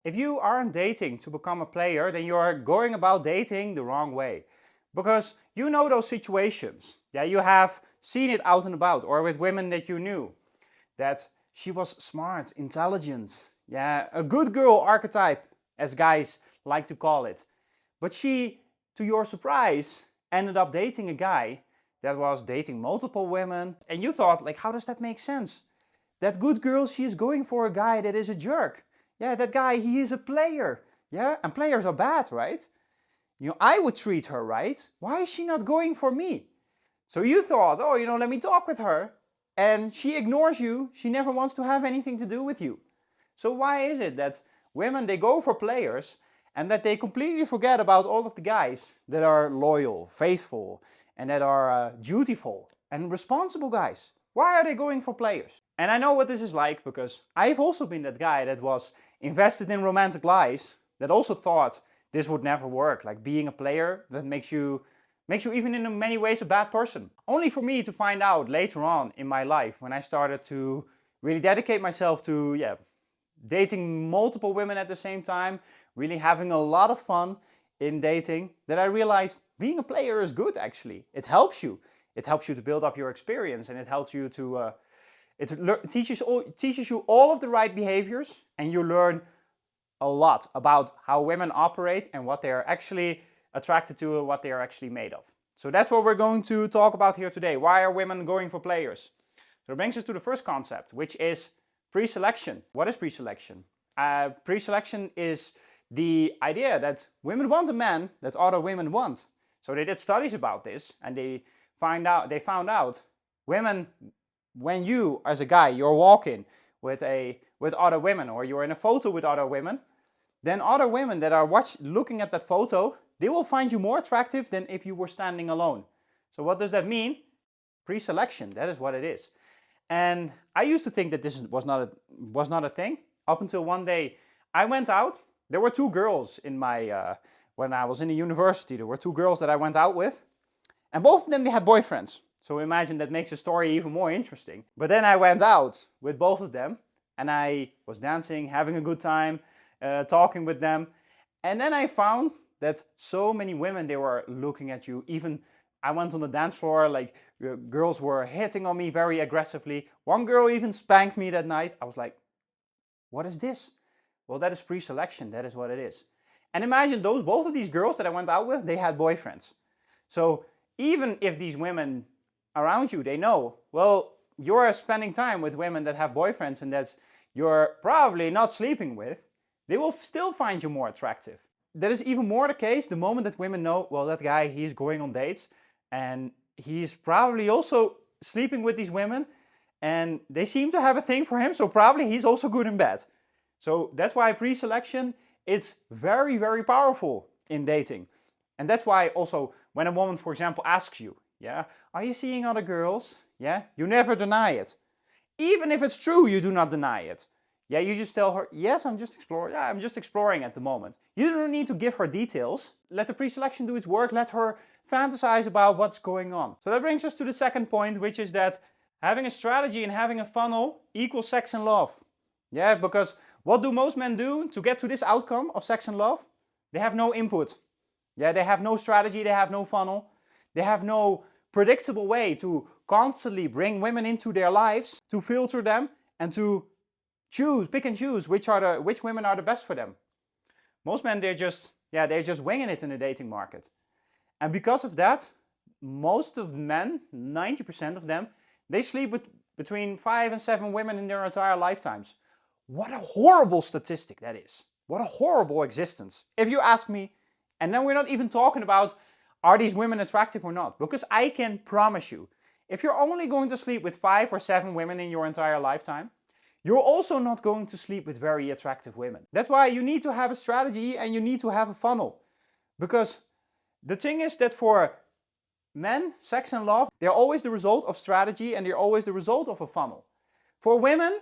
If you aren't dating to become a player, then you're going about dating the wrong way. Because you know those situations. Yeah, you have seen it out and about, or with women that you knew. That she was smart, intelligent, yeah, a good girl archetype, as guys like to call it. But she, to your surprise, ended up dating a guy that was dating multiple women. And you thought, like, how does that make sense? That good girl, she is going for a guy that is a jerk. Yeah, that guy, he is a player. Yeah, and players are bad, right? I would treat her right. Why is she not going for me? So you thought, oh, let me talk with her. And she ignores you. She never wants to have anything to do with you. So why is it that women, they go for players and that they completely forget about all of the guys that are loyal, faithful, and that are dutiful and responsible guys? Why are they going for players? And I know what this is like because I've also been that guy that was invested in romantic lies, that also thought this would never work. Like being a player, that makes you even in many ways a bad person. Only for me to find out later on in my life when I started to really dedicate myself to dating multiple women at the same time, really having a lot of fun in dating, that I realized being a player is good actually. It helps you. It helps you to build up your experience, and it helps you to it teaches you all of the right behaviors, and you learn a lot about how women operate and what they are actually attracted to and what they are actually made of. So that's what we're going to talk about here today. Why are women going for players? So it brings us to the first concept, which is pre-selection. What is pre-selection? Pre-selection is the idea that women want a man that other women want. So they did studies about this, and they found out women, when you as a guy, you're walking with other women, or you're in a photo with other women, then other women that are looking at that photo, they will find you more attractive than if you were standing alone. So what does that mean? Pre-selection, that is what it is. And I used to think that this was not a thing, up until one day I went out. There were two girls in my, when I was in the university, there were two girls that I went out with, and both of them, they had boyfriends. So imagine that makes the story even more interesting. But then I went out with both of them, and I was dancing, having a good time, talking with them. And then I found that so many women, they were looking at you. Even I went on the dance floor, like girls were hitting on me very aggressively. One girl even spanked me that night. I was like, what is this? Well, that is pre-selection. That is what it is. And imagine both of these girls that I went out with, they had boyfriends. So even if these women around you, they know, well, you're spending time with women that have boyfriends and that you're probably not sleeping with, they will still find you more attractive. That is even more the case the moment that women know, well, that guy, he's going on dates and he's probably also sleeping with these women and they seem to have a thing for him, so probably he's also good in bed. So that's why pre-selection, it's very, very powerful in dating. And that's why also when a woman, for example, asks you, yeah, are you seeing other girls? Yeah, you never deny it. Even if it's true, you do not deny it. Yeah, you just tell her, yes, I'm just exploring. Yeah, I'm just exploring at the moment. You don't need to give her details. Let the pre-selection do its work. Let her fantasize about what's going on. So that brings us to the second point, which is that having a strategy and having a funnel equals sex and love. Yeah, because what do most men do to get to this outcome of sex and love? They have no input. Yeah, they have no strategy, they have no funnel. They have no predictable way to constantly bring women into their lives, to filter them, and to pick and choose which women are the best for them. Most men, they're just winging it in the dating market. And because of that, most of men, 90% of them, they sleep with between 5 and 7 women in their entire lifetimes. What a horrible statistic that is. What a horrible existence, if you ask me. And then we're not even talking about, are these women attractive or not? Because I can promise you, if you're only going to sleep with 5 or 7 women in your entire lifetime, you're also not going to sleep with very attractive women. That's why you need to have a strategy and you need to have a funnel. Because the thing is that for men, sex and love, they're always the result of strategy and they're always the result of a funnel. For women,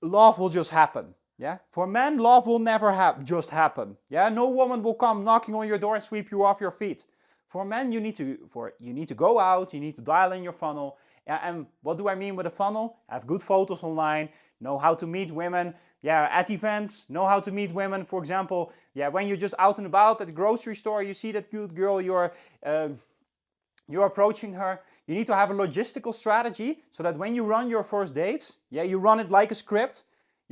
love will just happen. Yeah? For men, love will never just happen. Yeah? No woman will come knocking on your door and sweep you off your feet. For men, you need to go out, you need to dial in your funnel. And what do I mean with a funnel? Have good photos online, know how to meet women, at events, know how to meet women. For example, when you're just out and about at the grocery store, you see that cute girl, you're approaching her. You need to have a logistical strategy so that when you run your first dates, you run it like a script,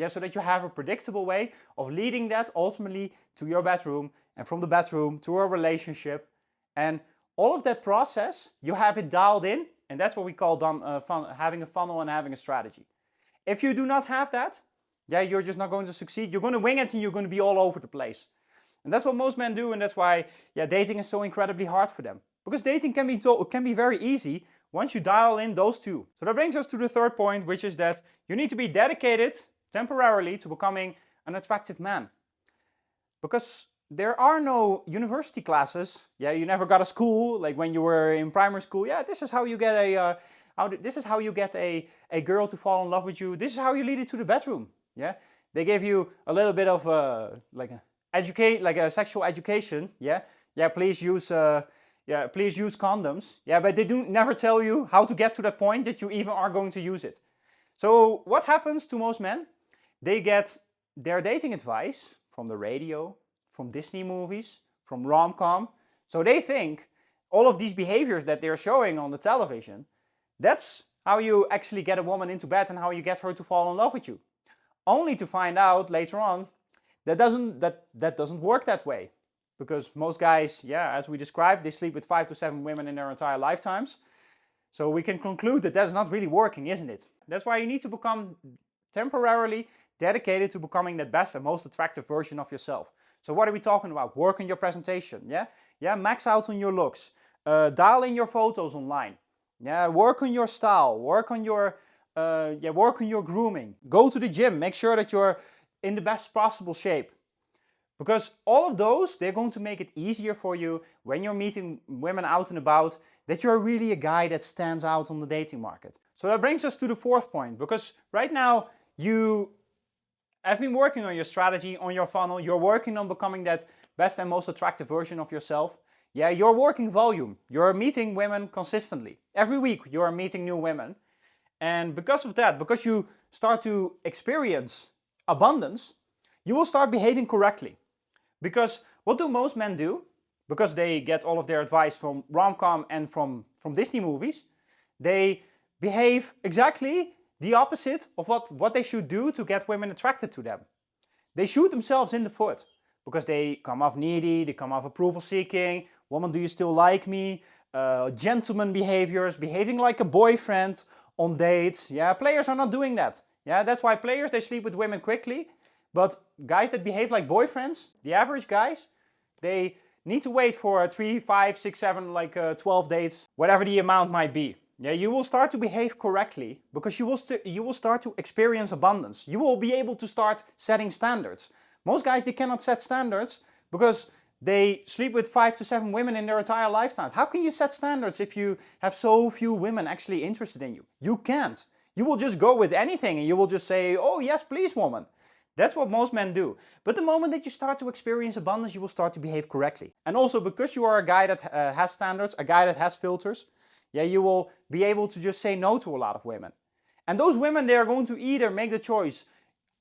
so that you have a predictable way of leading that ultimately to your bedroom, and from the bedroom to a relationship. And all of that process, you have it dialed in, and that's what we call having a funnel and having a strategy. If you do not have that, you're just not going to succeed. You're going to wing it and you're going to be all over the place. And that's what most men do, and that's why dating is so incredibly hard for them. Because dating can be very easy once you dial in those two. So that brings us to the third point, which is that you need to be dedicated temporarily to becoming an attractive man. Because there are no university classes. You never got a school, like when you were in primary school. This is how you get a girl to fall in love with you. This is how you lead it to the bedroom. They give you a little bit of a sexual education. Please use condoms. But they never tell you how to get to that point that you even are going to use it. So what happens to most men? They get their dating advice from the radio, from Disney movies, from rom-com. So they think all of these behaviors that they're showing on the television, that's how you actually get a woman into bed and how you get her to fall in love with you. Only to find out later on that doesn't work that way. Because most guys, as we described, they sleep with 5 to 7 women in their entire lifetimes. So we can conclude that that's not really working, isn't it? That's why you need to become temporarily dedicated to becoming the best and most attractive version of yourself. So what are we talking about? Work on your presentation, max out on your looks, dial in your photos online, work on your style, work on your grooming, go to the gym, make sure that you're in the best possible shape. Because all of those, they're going to make it easier for you when you're meeting women out and about, that you're really a guy that stands out on the dating market. So that brings us to the fourth point, because right now you have been working on your strategy, on your funnel, you're working on becoming that best and most attractive version of yourself. You're working volume, you're meeting women consistently. Every week you're meeting new women. And because of that, because you start to experience abundance, you will start behaving correctly. Because what do most men do? Because they get all of their advice from rom-com and from Disney movies, they behave exactly the opposite of what they should do to get women attracted to them. They shoot themselves in the foot because they come off needy, they come off approval seeking, woman, do you still like me? Gentleman behaviors, behaving like a boyfriend on dates. Players are not doing that. That's why players, they sleep with women quickly. But guys that behave like boyfriends, the average guys, they need to wait for 3, 5, 6, 7, 12 dates, whatever the amount might be. You will start to behave correctly because you will start to experience abundance. You will be able to start setting standards. Most guys, they cannot set standards because they sleep with 5 to 7 women in their entire lifetime. How can you set standards if you have so few women actually interested in you? You can't. You will just go with anything and you will just say, oh yes, please, woman. That's what most men do. But the moment that you start to experience abundance, you will start to behave correctly. And also because you are a guy that has standards, a guy that has filters, you will be able to just say no to a lot of women. And those women, they are going to either make the choice,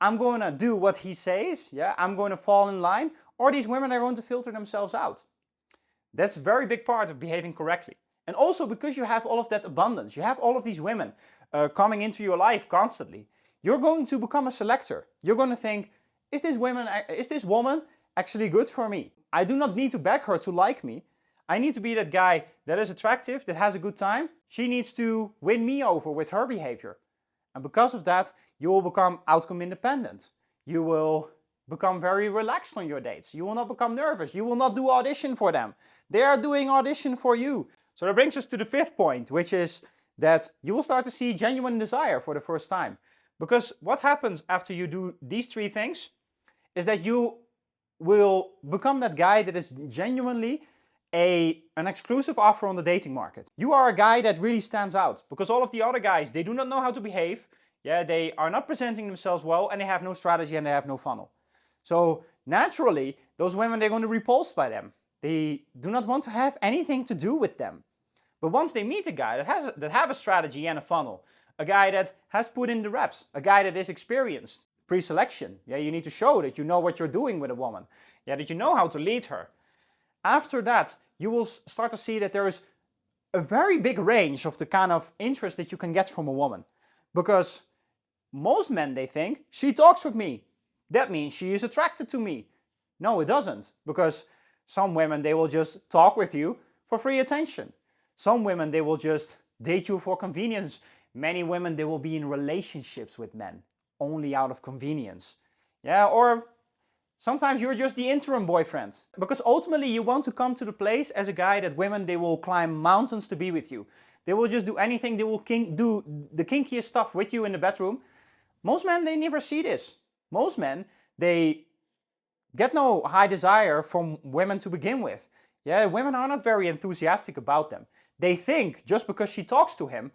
I'm going to do what he says, I'm going to fall in line, or these women are going to filter themselves out. That's a very big part of behaving correctly. And also because you have all of that abundance, you have all of these women coming into your life constantly, you're going to become a selector. You're going to think, is this woman actually good for me? I do not need to beg her to like me. I need to be that guy that is attractive, that has a good time. She needs to win me over with her behavior. And because of that, you will become outcome independent. You will become very relaxed on your dates. You will not become nervous. You will not do audition for them. They are doing audition for you. So that brings us to the fifth point, which is that you will start to see genuine desire for the first time. Because what happens after you do these 3 things is that you will become that guy that is genuinely an exclusive offer on the dating market. You are a guy that really stands out because all of the other guys, they do not know how to behave. They are not presenting themselves well and they have no strategy and they have no funnel. So naturally, those women, they're going to be repulsed by them. They do not want to have anything to do with them. But once they meet a guy that have a strategy and a funnel, a guy that has put in the reps, a guy that is experienced. Pre-selection, yeah, you need to show that you know what you're doing with a woman, yeah, that you know how to lead her. After that, you will start to see that there is a very big range of the kind of interest that you can get from a woman. Because most men, they think, she talks with me, that means she is attracted to me. No, it doesn't, because some women, they will just talk with you for free attention. Some women, they will just date you for convenience. Many women, they will be in relationships with men only out of convenience. Yeah, or sometimes you're just the interim boyfriend. Because ultimately you want to come to the place as a guy that women, they will climb mountains to be with you. They will just do anything, they will do the kinkiest stuff with you in the bedroom. Most men, they never see this. Most men, they get no high desire from women to begin with. Yeah, women are not very enthusiastic about them. They think just because she talks to him,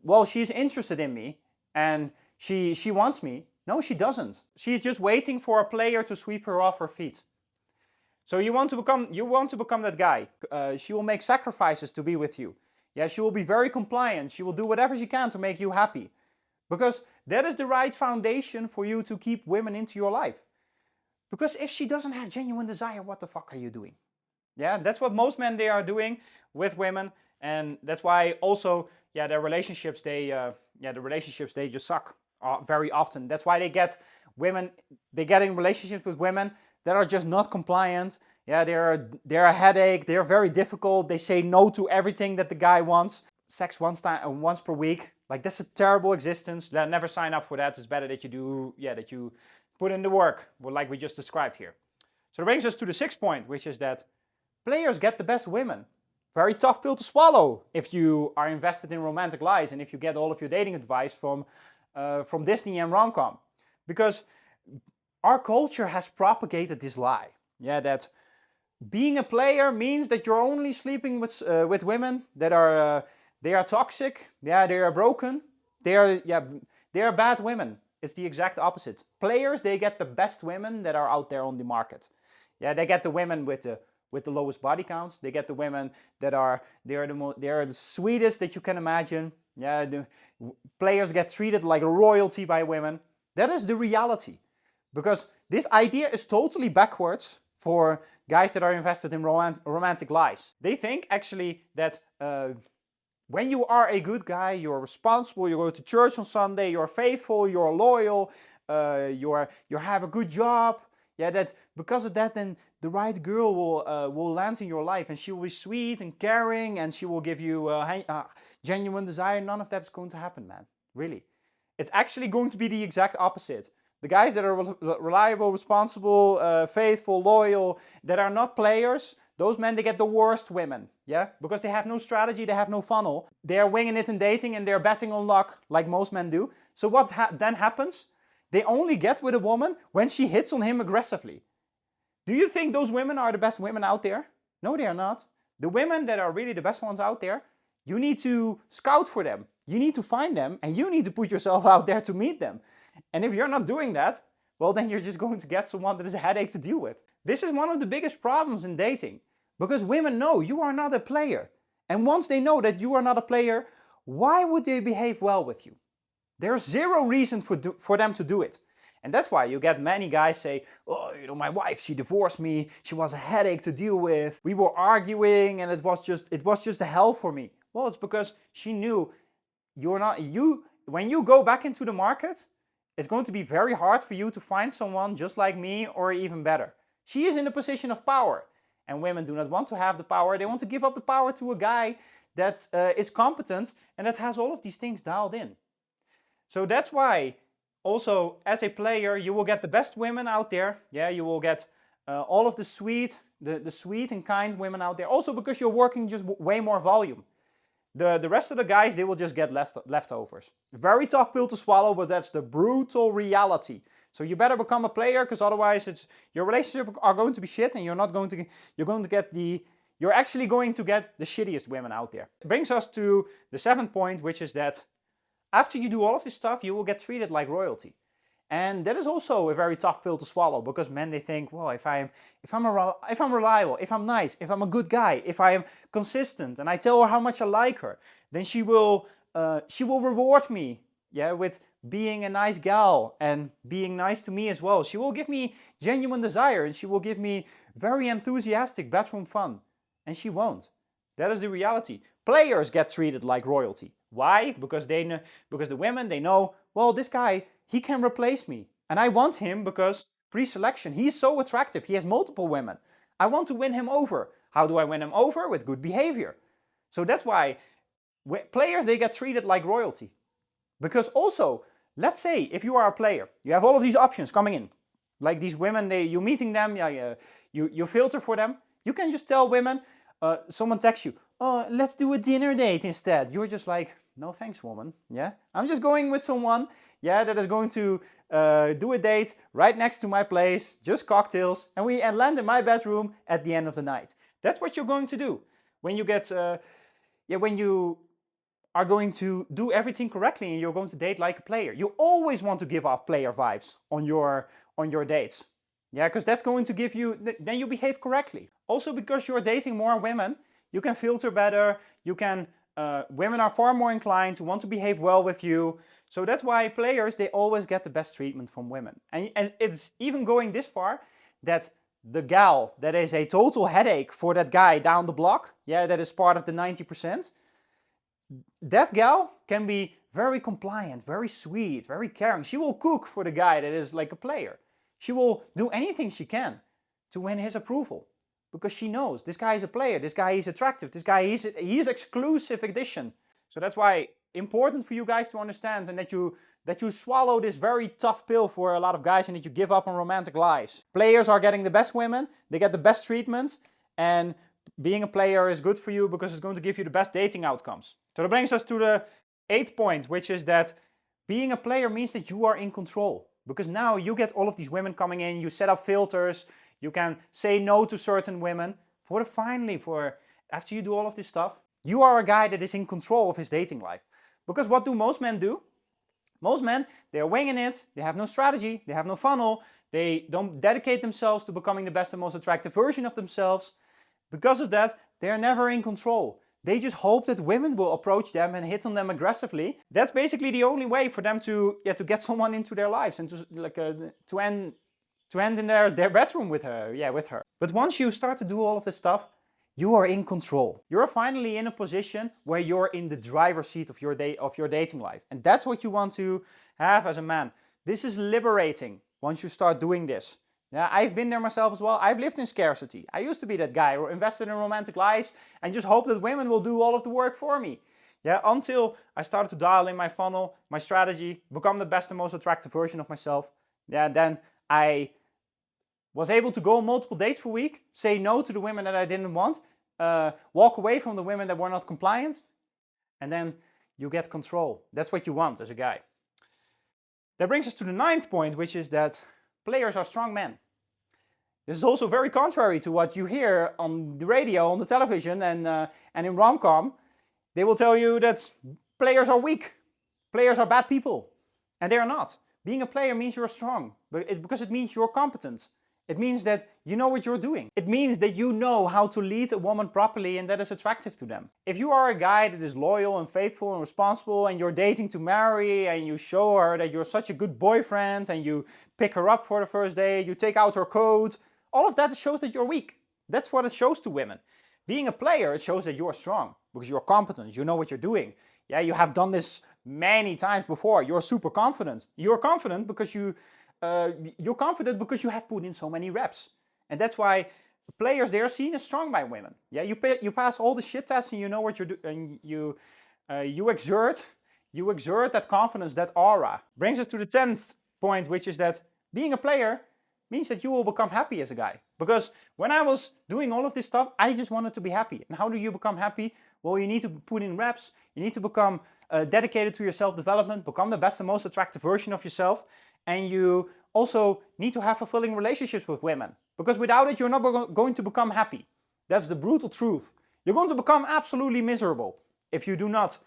well, she's interested in me and she wants me. No, she doesn't. She's just waiting for a player to sweep her off her feet. So you want to become that guy. She will make sacrifices to be with you. Yeah, she will be very compliant. She will do whatever she can to make you happy. Because that is the right foundation for you to keep women into your life. Because if she doesn't have genuine desire, what the fuck are you doing? Yeah, that's what most men, they are doing with women. And that's why also, yeah, their relationships, they just suck very often. That's why they get in relationships with women that are just not compliant. Yeah, they're a headache. They're very difficult. They say no to everything that the guy wants. Sex once per week, like that's a terrible existence. Never sign up for that. It's better that you put in the work, like we just described here. So that brings us to the 6th point, which is that players get the best women. Very tough pill to swallow if you are invested in romantic lies and if you get all of your dating advice from Disney and rom-com. Because our culture has propagated this lie, yeah, that being a player means that you're only sleeping with women that are they are toxic, yeah, they are broken, they are bad women. It's the exact opposite. Players, they get the best women that are out there on the market. Yeah, they get the women with the lowest body counts. They get the women that are the sweetest that you can imagine. Yeah, the players get treated like royalty by women. That is the reality. Because this idea is totally backwards for guys that are invested in romantic lies. They think actually that when you are a good guy, you're responsible, you go to church on Sunday, you're faithful, you're loyal, you have a good job. Yeah, that because of that, then the right girl will land in your life, and she will be sweet and caring, and she will give you genuine desire. None of that is going to happen, man. Really, it's actually going to be the exact opposite. The guys that are reliable, responsible, faithful, loyal, that are not players, those men, they get the worst women, yeah? Because they have no strategy, they have no funnel. They are winging it in dating and they're betting on luck, like most men do. So what then happens? They only get with a woman when she hits on him aggressively. Do you think those women are the best women out there? No, they are not. The women that are really the best ones out there, you need to scout for them. You need to find them and you need to put yourself out there to meet them. And if you're not doing that, well, then you're just going to get someone that is a headache to deal with. This is one of the biggest problems in dating, because women know you are not a player. And once they know that you are not a player, why would they behave well with you? There's zero reason for them to do it. And that's why you get many guys say, oh, you know, my wife, she divorced me. She was a headache to deal with. We were arguing and it was just a hell for me. Well, it's because she knew when you go back into the market, it's going to be very hard for you to find someone just like me or even better. She is in a position of power. And women do not want to have the power. They want to give up the power to a guy that is competent and that has all of these things dialed in. So that's why also as a player, you will get the best women out there. Yeah, you will get all of the sweet and kind women out there. Also because you're working just way more volume. The rest of the guys, they will just get leftovers. Very tough pill to swallow, but that's the brutal reality. So you better become a player, because otherwise your relationships are going to be shit, and you're actually going to get the shittiest women out there. It brings us to the 7th point, which is that after you do all of this stuff, you will get treated like royalty. And that is also a very tough pill to swallow, because men, they think, well, if I'm reliable, if I'm nice, if I'm a good guy, if I am consistent, and I tell her how much I like her, then she will she will reward me, yeah, with being a nice gal and being nice to me as well. She will give me genuine desire and she will give me very enthusiastic bedroom fun. And she won't. That is the reality. Players get treated like royalty. Why? Because because the women, they know, well, this guy, he can replace me. And I want him because pre-selection, he's so attractive. He has multiple women. I want to win him over. How do I win him over? With good behavior. So that's why players, they get treated like royalty. Because also, let's say if you are a player, you have all of these options coming in. Like these women, you're meeting them, you filter for them. You can just tell women, someone texts you, oh, let's do a dinner date instead. You're just like, no thanks, woman. Yeah, I'm just going with someone, yeah, that is going to do a date right next to my place, just cocktails, and we land in my bedroom at the end of the night. That's what you're going to do when you get, when you are going to do everything correctly and you're going to date like a player. You always want to give off player vibes on your dates. Yeah, because that's going to give you, then you behave correctly. Also, because you're dating more women, you can filter better, women are far more inclined to want to behave well with you. So that's why players, they always get the best treatment from women. And it's even going this far that the gal that is a total headache for that guy down the block, yeah, that is part of the 90%, that gal can be very compliant, very sweet, very caring. She will cook for the guy that is like a player. She will do anything she can to win his approval because she knows this guy is a player, this guy is attractive, this guy he is exclusive edition. So that's why important for you guys to understand and that you swallow this very tough pill for a lot of guys and that you give up on romantic lies. Players are getting the best women, they get the best treatment, and being a player is good for you because it's going to give you the best dating outcomes. So that brings us to the 8th point, which is that being a player means that you are in control. Because now you get all of these women coming in, you set up filters, you can say no to certain women. After you do all of this stuff, you are a guy that is in control of his dating life. Because what do most men do? Most men, they're winging it, they have no strategy, they have no funnel, they don't dedicate themselves to becoming the best and most attractive version of themselves. Because of that, they're never in control. They just hope that women will approach them and hit on them aggressively. That's basically the only way for them to get someone into their lives and to end in their bedroom with her. But once you start to do all of this stuff, you are in control. You're finally in a position where you're in the driver's seat of your dating life. And that's what you want to have as a man. This is liberating once you start doing this. Yeah, I've been there myself as well. I've lived in scarcity. I used to be that guy who invested in romantic lies and just hoped that women will do all of the work for me. Yeah, until I started to dial in my funnel, my strategy, become the best and most attractive version of myself. Yeah, then I was able to go on multiple dates per week, say no to the women that I didn't want, walk away from the women that were not compliant, and then you get control. That's what you want as a guy. That brings us to the 9th point, which is that players are strong men. This is also very contrary to what you hear on the radio, on the television, and in rom-com. They will tell you that players are weak, players are bad people, and they are not. Being a player means you're strong, because it means you're competent. It means that you know what you're doing. It means that you know how to lead a woman properly and that is attractive to them. If you are a guy that is loyal and faithful and responsible and you're dating to marry and you show her that you're such a good boyfriend and you pick her up for the first day, you take out her coat, all of that shows that you're weak. That's what it shows to women. Being a player, it shows that you're strong because you're competent, you know what you're doing. Yeah, you have done this many times before. You're super confident. You're confident because you're confident because you have put in so many reps. And that's why players, they are seen as strong by women. Yeah, you pass all the shit tests and you know what you're doing, and you exert that confidence, that aura. Brings us to the 10th point, which is that being a player means that you will become happy as a guy. Because when I was doing all of this stuff, I just wanted to be happy. And how do you become happy? Well, you need to put in reps, you need to become dedicated to your self-development, become the best and most attractive version of yourself, and you also need to have fulfilling relationships with women. Because without it, you're not going to become happy. That's the brutal truth. You're going to become absolutely miserable if you do not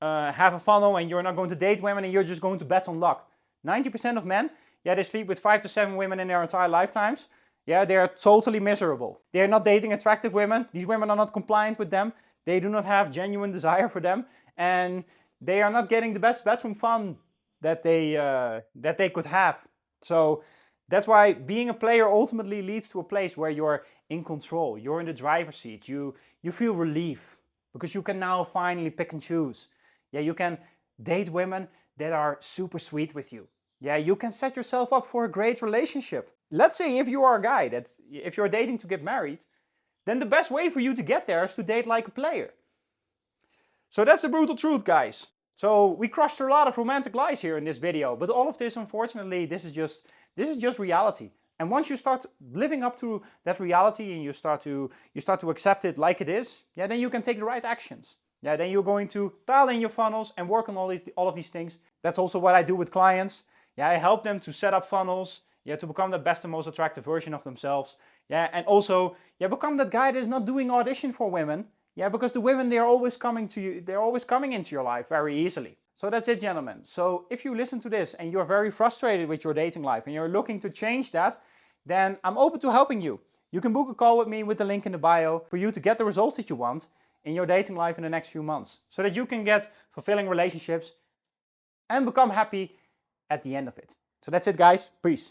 have a funnel and you're not going to date women and you're just going to bet on luck. 90% of men, yeah, they sleep with 5 to 7 women in their entire lifetimes. Yeah, they are totally miserable. They are not dating attractive women. These women are not compliant with them. They do not have genuine desire for them. And they are not getting the best bedroom fun that they could have. So that's why being a player ultimately leads to a place where you're in control, you're in the driver's seat, you feel relief because you can now finally pick and choose. Yeah, you can date women that are super sweet with you. Yeah, you can set yourself up for a great relationship. Let's say if you are a guy if you're dating to get married, then the best way for you to get there is to date like a player. So that's the brutal truth, guys. So we crushed a lot of romantic lies here in this video, but all of this, unfortunately, this is just reality. And once you start living up to that reality and you start to accept it like it is, yeah, then you can take the right actions. Yeah, then you're going to dial in your funnels and work on all of these things. That's also what I do with clients. Yeah, I help them to set up funnels, yeah, to become the best and most attractive version of themselves. Yeah, and also, yeah, become that guy that is not doing audition for women. Yeah, because the women, they're always coming to you, they're always coming into your life very easily. So that's it, gentlemen. So if you listen to this and you're very frustrated with your dating life and you're looking to change that, then I'm open to helping you. You can book a call with me with the link in the bio for you to get the results that you want in your dating life in the next few months, so that you can get fulfilling relationships and become happy at the end of it. So that's it, guys. Peace.